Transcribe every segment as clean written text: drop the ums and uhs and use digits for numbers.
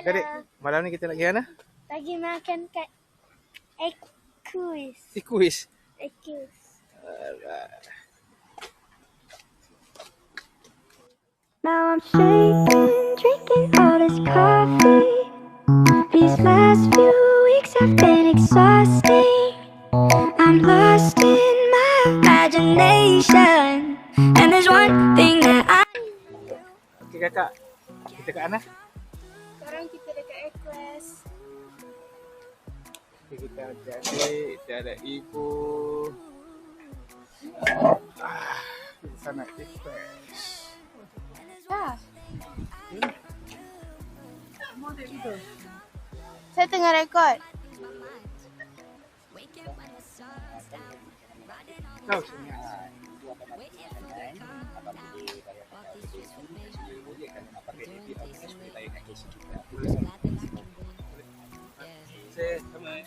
Jadi, malam ni kita nak pergi mana? Lagi makan kat Equus. Equus. Alright. Now I'm shaking, drinking all this coffee. These last few weeks have been exhausting. I'm lost in my imagination, and there's one thing that I... Okey kakak, kita kat mana? Sekarang kita dekat Equus. Okay, kita ada adik, kita ada ibu. Kita nak Equus. Saya tengah rekod. Kau sini. Saya sama.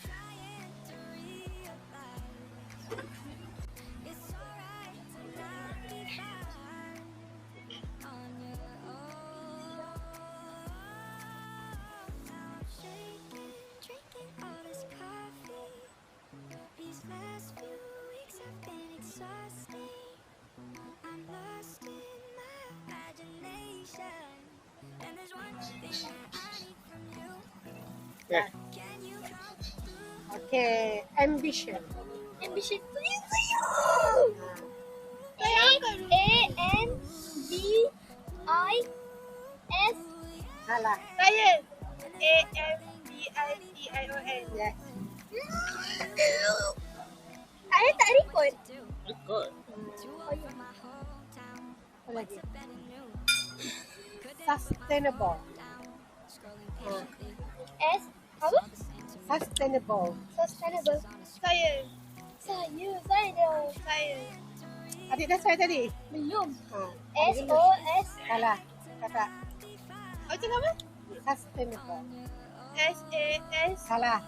Okay. Okay, ambition. Ambition please saya. A-M-B-I-S. Salah. Saya. A-M-B-I-T-I-O-N. Yes. Saya tak record. Record. Apa lagi? Sustainable. S. Apa? Sustainable. Sustainable. Saya. Adik dah try tadi? Belum. Ha. S-O-S. Salah. Kakak. Macam apa? Sustainable. S-A-S. Salah.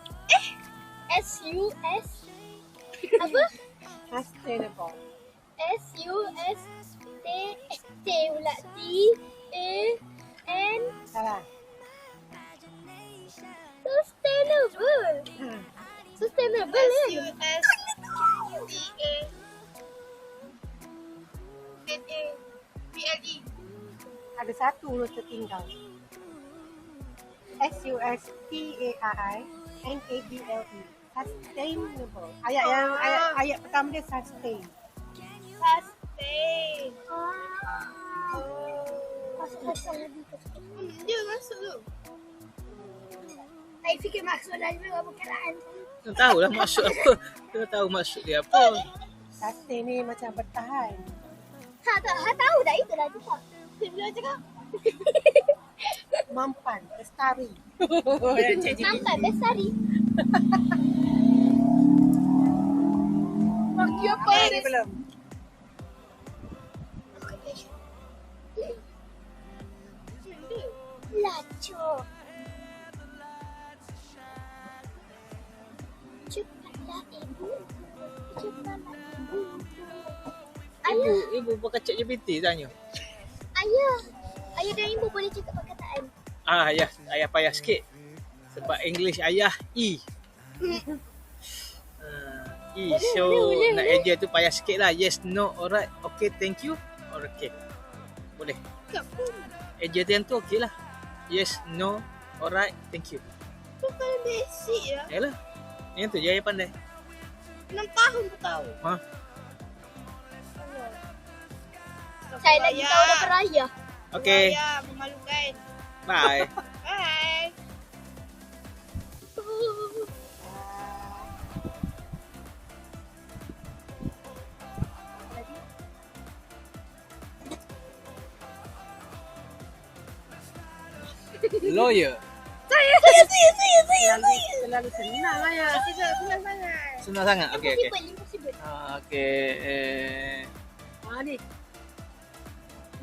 S-U-S. Apa? Sustainable. S-U-S-T. T pula. T-A-N. Salah. Sustainable. Ha. Sustainable ya? S-U-S-T-A-N-A-B-L-E. Ada satu huruf tertinggal. S-U-S-T-A-I-N-A-B-L-E. Sustainable. Ayat pertama dia sustain. Sustain. Dia masuk tu. Saya fikir maksud dari apa perkataan. Kau tahu lah maksud apa. Kau tahu maksud dia apa. Sustain ni macam bertahan. Ha tahu dah itulah tu tak. Saya bilang cakap. Mampan, lestari. Sampai bestari. Bagi apa Ni belum. Lacuk. Cepatlah ibu. Ibu pakai chat GPT tanya. Ayah dan ibu boleh cakap perkataan. Ayah payah sikit. Sebab English ayah E. E. So boleh. nak eja tu payah sikit lah. Yes, no, alright, okay, thank you. Or okay. Boleh. Eja yang tu okey lah. Yes, no, alright, thank you. Tu kan basic ya. Yalah. Yang tu je ayah pandai. 6 tahun tu tahu. Ha? Saya lagi tahu daripada ayah. Okay. Ayah memalukan. Bye. Bye. Lawyer. Saya. Terlalu senang ayah. Senang sangat. Senang sangat. Okay. Impossible. Okay. Ni.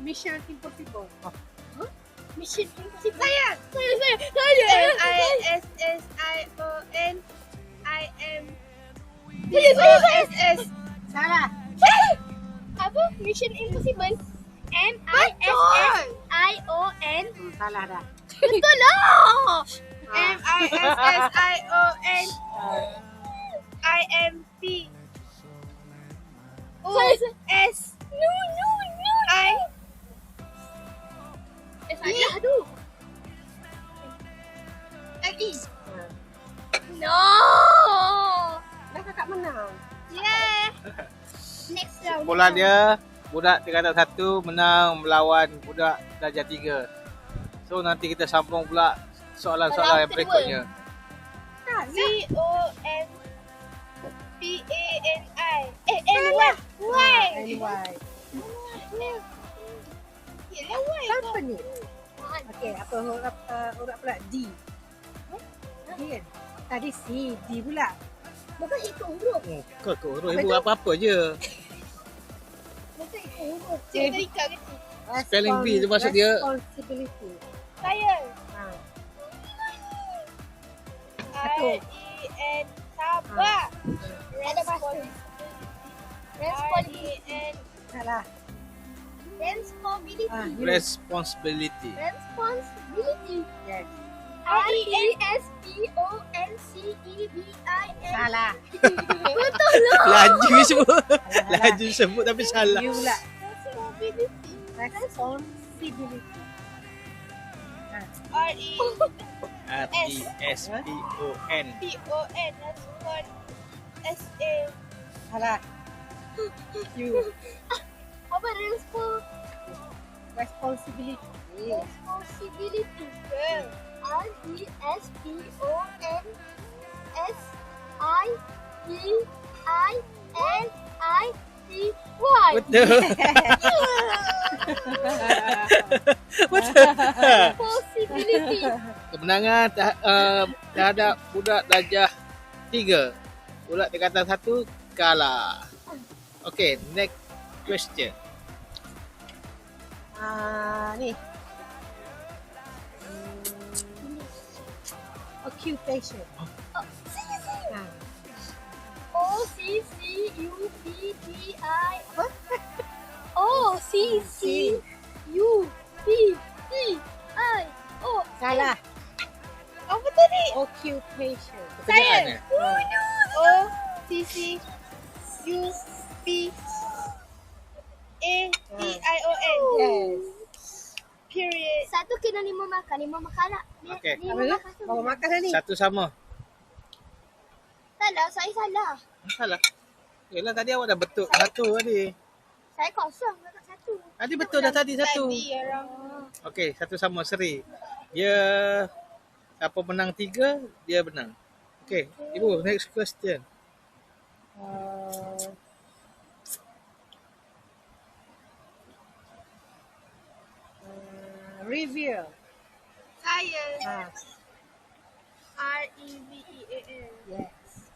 Mission Impossible. Mission Impossible. Saya. M-I-S-S-I-O-N-I-M. S-S. Salah. Apa? Mission Impossible. M-I-S-S-I-O-N. Salah dah. Betul lah. M-I-S-S-I-O-N I-M-P O-S No. I Salah tu. lagi. No. Dah kakak menang. Yeah. Next round. Bola dia, budak tingkatan 1 menang melawan budak darjah 3. So nanti kita sambung pula soalan-soalan yang Round berikutnya. C-O-M-P-A-N-I N-Y. N-Y. Yelah, why? Apa ni? Okey, apa huruf pula? D. D kan? Tadi C, D pula. Bukan itu huruf. Kau huruf ibu apa-apa je. Bukan itu huruf. Cik Cik tadi Spelling bee tu maksud dia. Responsibility. saya. Ha. R-E-N. Sabar. Ada bahasa. Responsibility. Salah. Responsibility. You. Responsibility. Responsibility. Yes. R-E-S-P-O-N-C-E-B-I-N. Salah. Betul lah. Laju sebut. Laju sebut tapi salah. You pula. Responsibility. Responsibility. R-E-S-P-O-N. P-O-N. S-A. Salah. You. Apa Responsibility. responsibility? R-E-S-P-O-N-S-I-B-I-N-I-T-Y. Betul. Betul. Possibility. Kemenangan terhadap budak darjah 3. Budak tingkatan 1 kalah. Okay, next question. Ni. Occupation. Ha. O-C-C-U-P-T-I. Apa? O-C-C-U-P-T-I. Oh, Salah. apa tadi? Occupation. Pekerjaan eh? O-C-C-U-P-A-T-I-O-N. Yes. Period. Satu kena 5 makan. 5 makan tak? Okey. 5 Apa dia? makan tu. Bawa makan dah ni. Satu sama. Salah, saya salah. Salah. Yelah tadi awak dah betul satu tadi. Saya kosong dekat satu. Tadi betul dah tadi satu. Okey, satu sama seri. Dia siapa menang 3, dia menang. Okey, Ibu, next question. Review. Saya. Ha. R-E-V-E-A-L. Yes.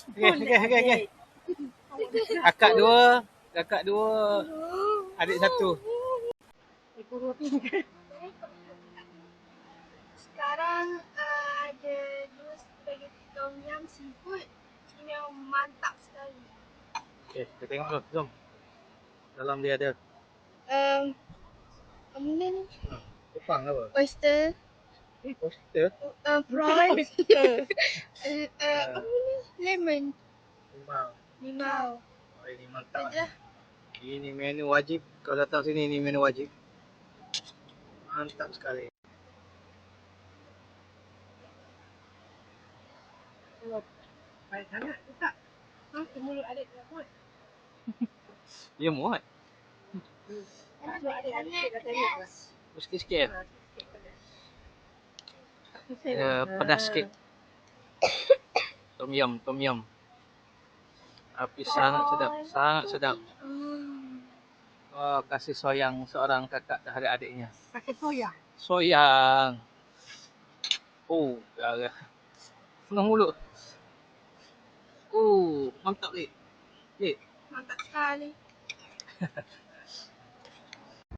Okey. Kakak 2, adik 1. Ibu Rupi. Sekarang ada 2 spaghetti tom yum seafood. Ini yang mantap sekali. Okey, kita tengok dulu. Jom. Dalam dia ada Apa ni? kupang apa? Oyster. Oyster. Prawn. Apa ni? Lemon. Limau. Oh, ini mantap. Aja. Ini menu wajib. Kalau datang sini, ini menu wajib. Mantap sekali. Baik sangat. Tak. Mulut adik tak muat. Dia muat. Mulut adik dah tengok lah. Sikit-sikit. Pedas sikit. Tom yum. Api sangat sedap. Oh, kasih sayang seorang kakak terhadap adiknya. Pakai soya. Soyang. Oh, darah. Penuh mulut. Oh, mantap, Lik. Mantap sekali.